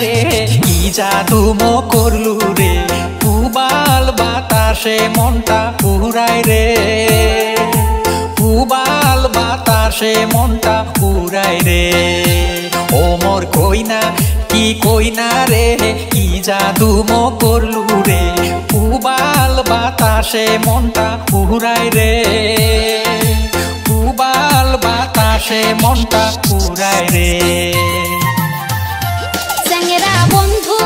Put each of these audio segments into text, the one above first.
রে কি জাদু মো করলু রে পুবাল বাতাসে মনটা উড়ায় রে পুবাল বাতাসে মনটা উড়ায় রে ও মোর কইনা কি কইনা রে কি জাদু মো করলু রে পুবাল বাতাসে মনটা উড়ায় রে পুবাল বাতাসে মনটা উড়ায় রে চ্যাংরা বন্ধু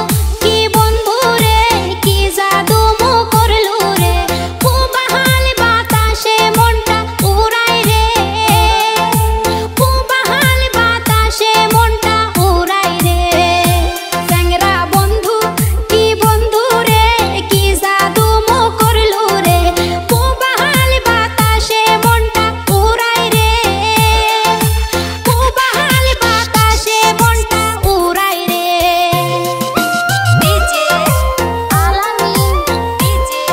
কি বন্ধু রে কি জাদু মো করলু রে পুবাল বাতাসে মনটা উড়ায় রে পুবাল বাতাসে মনটা উড়ায় রে চ্যাংরা বন্ধু কি বন্ধু রে কি জাদু মো করলু রে পুবাল বাতাসে মনটা উড়ায় রে পুবাল বাতাসে মনটা উড়ায় রে ডিজে আলামিন ডিজে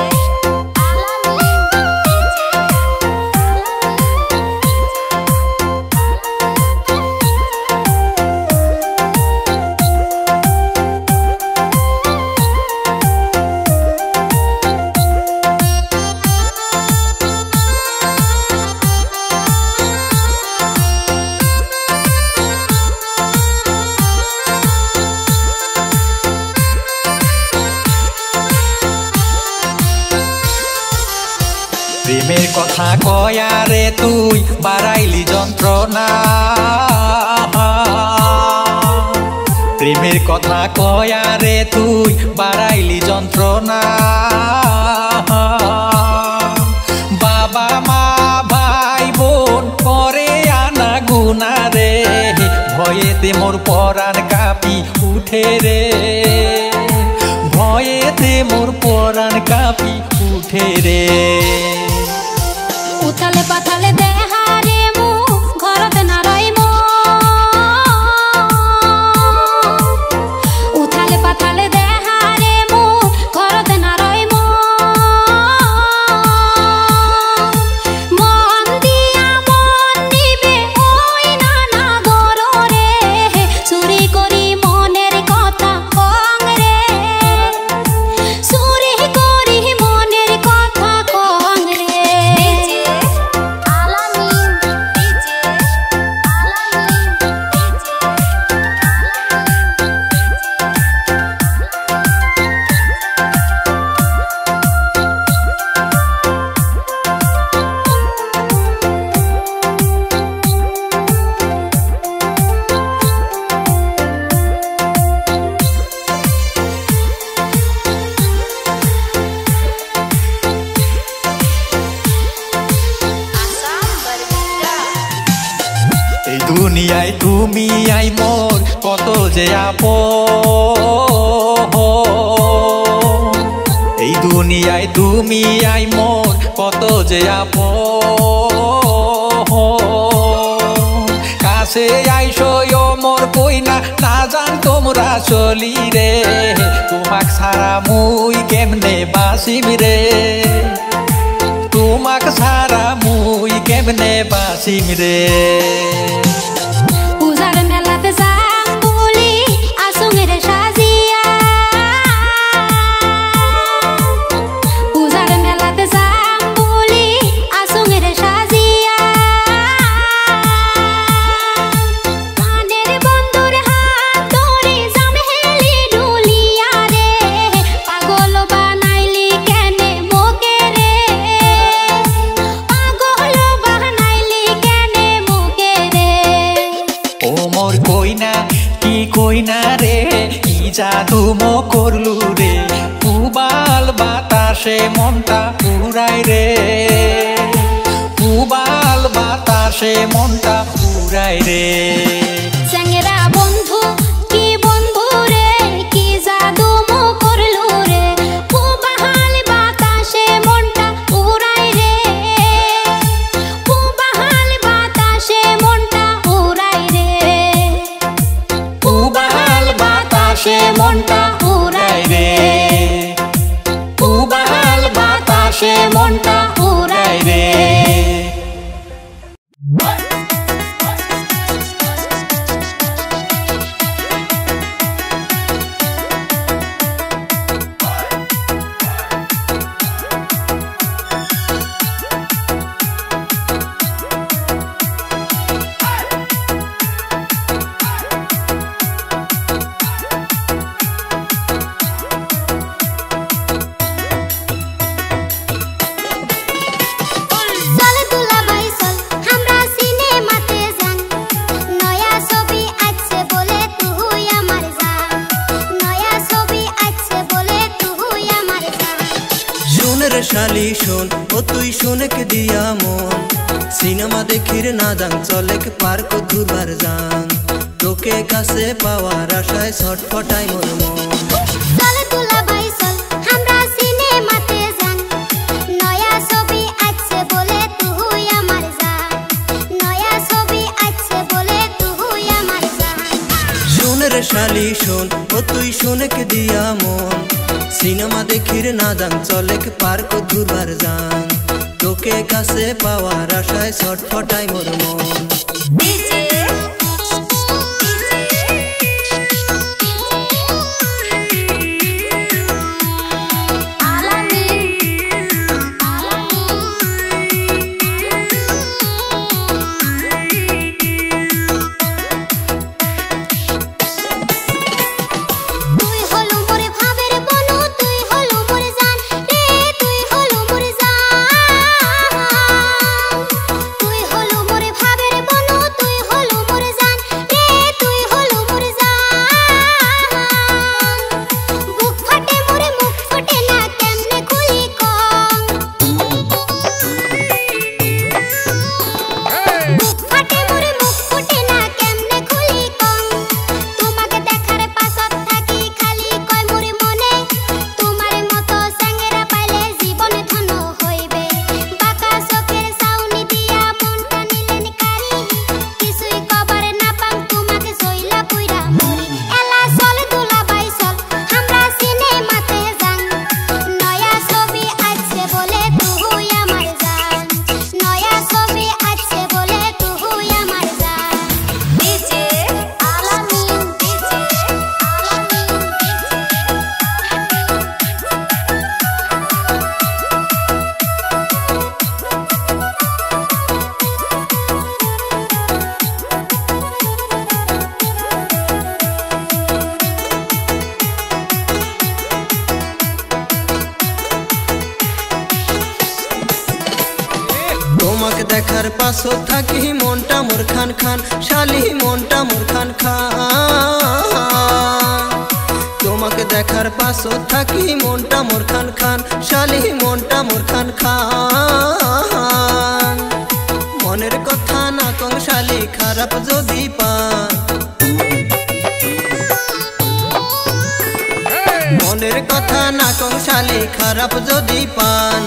প্রেমের কথা কয়া রে তুই বাড়াইলি যন্ত্রণা প্রেমের কথা কয়া রে তুই বাড়াইলি যন্ত্রণা বাবা মা ভাই বোন করে আনা গুনা রে ভয়েতে মোর পরাণ কাঁপি উঠে রে ভয়েতে মোর পরাণ কাঁপি উঠে রে উথালে পাথালে দেহারে মু ঘরতে না রইমো উথালে পাথালে দেহারে মু ঘরতে না রইমো মন দিয়া মন নিবে ওই নানা গররে চুরি করি মনের কথা কং রে চুরি করি মনের কথা কং রে আলামিন ডিজে এই দুনিয়ায় তুমি আই মোর কত যে আপন এই দুনিয়ায় তুমি আই মোর কত যে আপন কাছে আইসো ও মোর কইনা না জান তোমরা চলি রে তোমাক ছাড়া মুই কেমনে বাসিম রে তোমাক ছাড়া মুই কেমনে বাসিম রে পূজার মেলাতে যাম বলি আসুঙের সাজিয়া পূজার মেলাতে যাম বলি আসুঙের সাজিয়া কানের বন্ধুর হাত ধরে যাম হেলি ডুলিয়া রে পাগল বানাইলি কেনে মোকে রে পাগল বানাইলি কেনে মোকে রে ও মোর কইনা কি কইনা রে কি জাদু মো করলু রে পুবাল বাতাসে মনটা উড়ায় রে পুবাল বাতাসে মনটা উড়ায় রে চ্যাংরা বন্ধু কি বন্ধু রে কি জাদু মো করলু রে পুবাল বাতাসে মনটা উড়ায় রে পুবাল বাতাসে মনটা উড়ায় রে পুবাল বাতাসে মনটা উড়ায় রে পুবাল বাতাসে মনটা উড়ায় রে শোন ও তুই শোনেক দিয়া মন সিনেমা দেখির না দাং চলেক পার্ক ঘুরবার যান তোকে কাছে পাওয়ার আশায় ছটফটাই মোর মন চল দুলাভাই চল আমরা সিনেমাতে যান নয়া ছবি আছে বলে তুই আমার জান নয়া ছবি আছে বলে তুই আমার জান শোন রে শালি শোন ও তুই শোনেক দিয়া মন সিনেমা দেখির না দাং চলেক পার্ক ঘুরবার যান তোকে কাছে পাওয়ার আশায় ছটফটাই মোর মন তোমাকে দেখার পাশো থাকি মনটা মোর খান খান শালি মনটা মোর খান খান তোমাকে দেখার পাশো থাকি মনটা মোর খান খান শালি মনটা মোর খান খান মনের কথা না কং শালি খারাপ যদি পান মনের কথা না কং শালি খারাপ যদি পান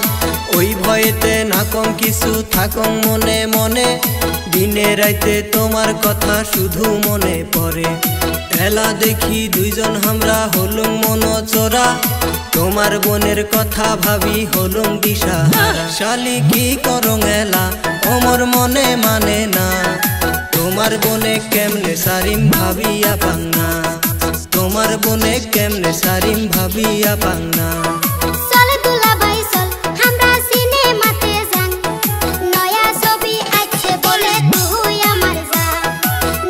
ওই ভয়েতে না কম কিছু থাকং মনে মনে দিনে রাইতে তোমার কথা শুধু মনে পড়ে এলা দেখি দুইজন আমরা হলুম মন চোরা তোমার বোনের কথা ভাবি হলুম দিশাহারা শালি কি করং এলা ওমর মনে মানে না তোমার বোনে কেমনে সারিম ভাবিয়া পাংনা তোমার বোনে কেমনে সারিম ভাবিয়া পাংনা চল দুলাভাই চল আমরা সিনেমাতে যান নয়া ছবি আছে বলে তুই আমার জান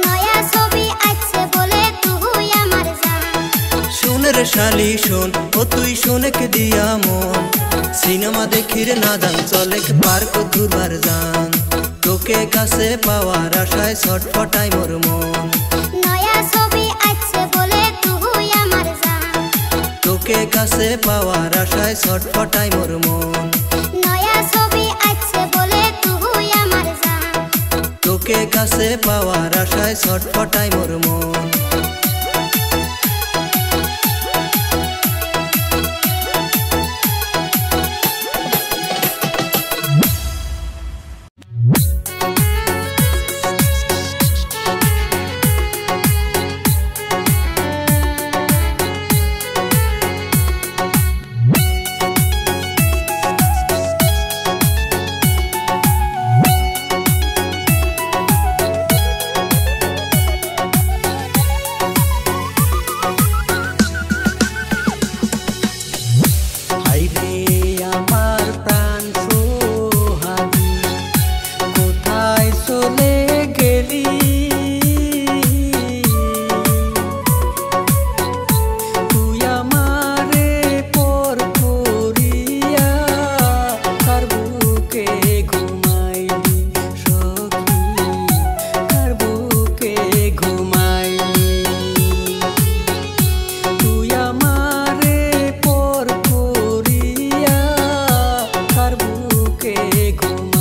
নয়া ছবি আছে বলে তুই আমার জান শোন রে শালি শোন ও তুই শোনেক দিয়া মন সিনেমা দেখির না দাং চলেক পার্ক ঘুরবার যান তোকে কাছে পাওয়ার আশায় ছটফটাই মোর মন নয়া ছবি আছে বলে তুই আমার জান তোকে কাছে পাওয়ার আশায় ছটফটাই মোর মন নয়া ছবি আছে বলে তুই আমার জান তোকে কাছে পাওয়ার আশায় ছটফটাই মোর মন সুখে ঘুম